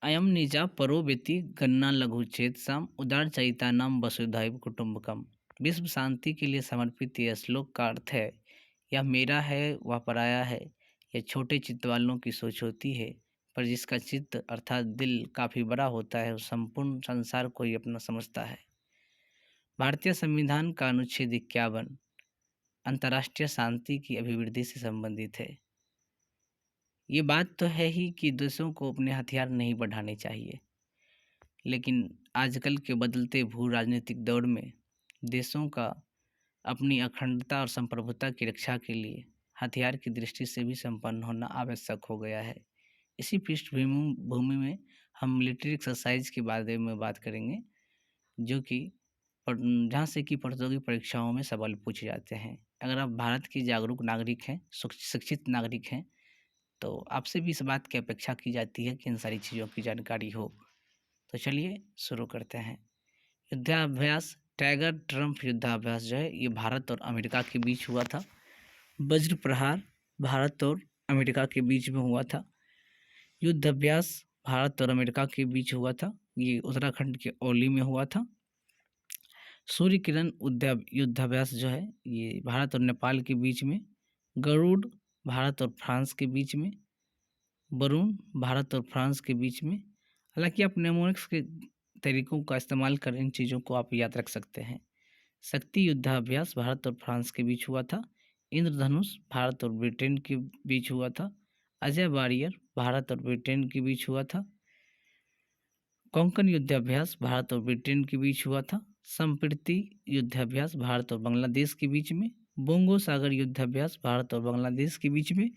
अयम निजा परो वेति गन्ना लघु चेतसाम उदार चरितानाम वसुधैव कुटुम्बकम। विश्व शांति के लिए समर्पित यह श्लोक का अर्थ है, यह मेरा है वह पराया है। यह छोटे चित्त वालों की सोच होती है, पर जिसका चित्त अर्थात दिल काफी बड़ा होता है, वो संपूर्ण संसार को ही अपना समझता है। भारतीय संविधान का अनुच्छेद 51 अंतर्राष्ट्रीय शांति की अभिवृद्धि से संबंधित है। ये बात तो है ही कि देशों को अपने हथियार नहीं बढ़ाने चाहिए, लेकिन आजकल के बदलते भू राजनीतिक दौर में देशों का अपनी अखंडता और संप्रभुता की रक्षा के लिए हथियार की दृष्टि से भी संपन्न होना आवश्यक हो गया है। इसी पृष्ठभूमि भूमि में हम मिलिट्री एक्सरसाइज के बारे में बात करेंगे, जो कि जहाँ से कि प्रतियोगी परीक्षाओं में सवाल पूछे जाते हैं। अगर आप भारत के जागरूक नागरिक हैं, शिक्षित नागरिक हैं, तो आपसे भी इस बात की अपेक्षा की जाती है कि इन सारी चीज़ों की जानकारी हो। तो चलिए शुरू करते हैं। युद्धाभ्यास टाइगर ट्रम्प युद्धाभ्यास जो है, ये भारत और अमेरिका के बीच हुआ था। वज्र प्रहार भारत और अमेरिका के बीच में हुआ था। युद्धाभ्यास भारत और अमेरिका के बीच हुआ था। ये उत्तराखंड के औली में हुआ था। सूर्य किरण युद्धाभ्यास जो है, ये भारत और नेपाल के बीच में। गरुड़ भारत और फ्रांस के बीच में। वरुण भारत और फ्रांस के बीच में। हालांकि आप नेमोनिक्स के तरीकों का इस्तेमाल कर इन चीज़ों को आप याद रख सकते हैं। शक्ति युद्धाभ्यास भारत और फ्रांस के बीच हुआ था। इंद्रधनुष भारत और ब्रिटेन के बीच हुआ था। अजय वारियर भारत और ब्रिटेन के बीच हुआ था। कोंकण युद्धाभ्यास भारत और ब्रिटेन के बीच हुआ था। संप्रति युद्धाभ्यास भारत और बांग्लादेश के बीच में। बोंगो सागर युद्धाभ्यास भारत और बांग्लादेश के बीच में।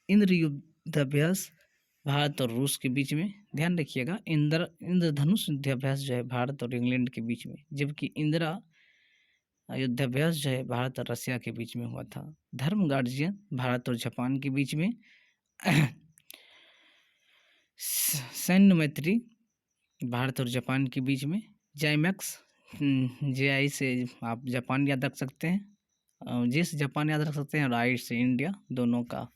इंद्र युद्धाभ्यास भारत और रूस के बीच में। ध्यान रखिएगा, इंद्रधनुष युद्धाभ्यास जो है भारत और इंग्लैंड के बीच में, जबकि इंदिरा युद्धाभ्यास जो है भारत और रशिया के बीच में हुआ था। धर्म गार्जियन भारत और जापान के बीच में। सैन्य मैत्री भारत और जापान के बीच में। जाइमैक्स JI से आप जापान याद रख सकते हैं, जे से जापान याद रख सकते हैं, और आई से इंडिया, दोनों का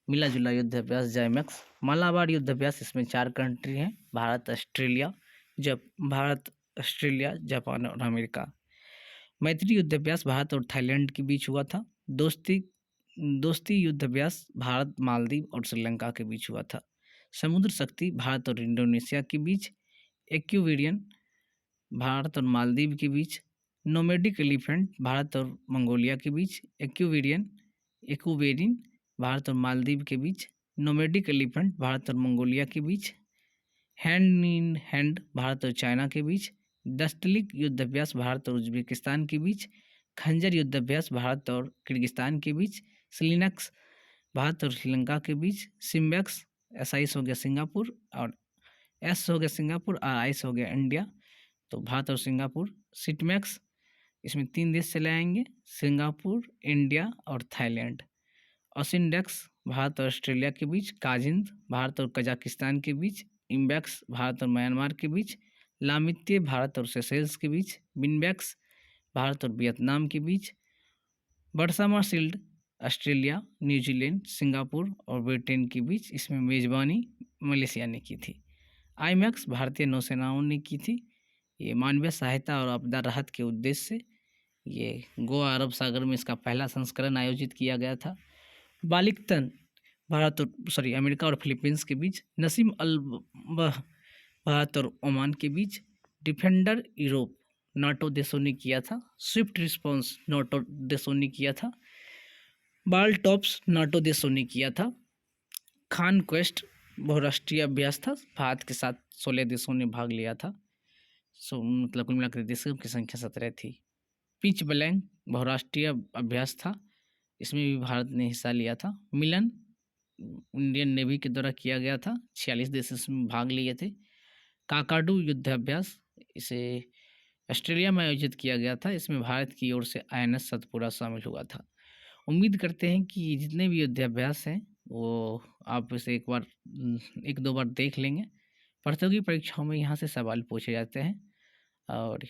मिला जुला युद्धाभ्यास जाइमैक्स। मालाबार युद्धाभ्यास, इसमें 4 कंट्री हैं, भारत ऑस्ट्रेलिया जापान और अमेरिका। मैत्री युद्धाभ्यास भारत और थाईलैंड के बीच हुआ था। दोस्ती युद्धाभ्यास भारत मालदीव और श्रीलंका के बीच हुआ था। समुद्र शक्ति भारत और इंडोनेशिया के बीच। एक्यूवेरियन भारत और मालदीव के बीच। नोमैडिक एलिफेंट भारत और मंगोलिया के बीच। एक्यूवेरिन भारत और मालदीव के बीच। नोमैडिक एलिफेंट भारत और मंगोलिया के बीच। हैंड इन हैंड भारत और चाइना के बीच। दस्तलिक युद्धाभ्यास भारत और उज्बेकिस्तान के बीच। खंजर युद्धाभ्यास भारत और किर्गिस्तान के बीच। स्लिनक्स भारत और श्रीलंका के बीच। सिम्बैक्स SI हो गया सिंगापुर, और S हो गया सिंगापुर, और RI हो गया इंडिया, तो भारत और सिंगापुर। सिटमैक्स, इसमें 3 देश चले आएंगे, सिंगापुर, इंडिया और थाईलैंड। ओसिनडेक्स भारत और ऑस्ट्रेलिया के बीच। काजिंद भारत और कजाकिस्तान के बीच। इम्बैक्स भारत और म्यांमार के बीच। लामित्य भारत और सेशेल्स के बीच। बिनबैक्स भारत और वियतनाम के बीच। बरसामा शील्ड ऑस्ट्रेलिया, न्यूजीलैंड, सिंगापुर और ब्रिटेन के बीच, इसमें मेजबानी मलेशिया ने की थी। आईमैक्स भारतीय नौसेनाओं ने की थी। ये मानवीय सहायता और आपदा राहत के उद्देश्य से ये गोवा अरब सागर में इसका पहला संस्करण आयोजित किया गया था। बालिकतन अमेरिका और फिलीपींस के बीच। नसीम अल भारत और ओमान के बीच। डिफेंडर यूरोप नाटो देशों ने किया था। स्विफ्ट रिस्पॉन्स नाटो देशों ने किया था। बाल टॉप्स नाटो देशों ने किया था। खान क्वेस्ट बहुराष्ट्रीय अभ्यास था, भारत के साथ 16 देशों ने भाग लिया था। मतलब कुल मिलाकर देशों की संख्या 17 थी। पिच ब्लैंक बहुराष्ट्रीय अभ्यास था, इसमें भी भारत ने हिस्सा लिया था। मिलन इंडियन नेवी के द्वारा किया गया था, 46 देश इसमें भाग लिए थे। काकाडू युद्धाभ्यास, इसे ऑस्ट्रेलिया में आयोजित किया गया था, इसमें भारत की ओर से INS सतपुरा शामिल हुआ था। उम्मीद करते हैं कि जितने भी युद्धाभ्यास हैं वो आप इसे एक दो बार देख लेंगे। प्रतियोगी परीक्षाओं में यहाँ से सवाल पूछे जाते हैं, और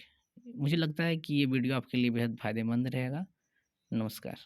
मुझे लगता है कि ये वीडियो आपके लिए बेहद फायदेमंद रहेगा। नमस्कार।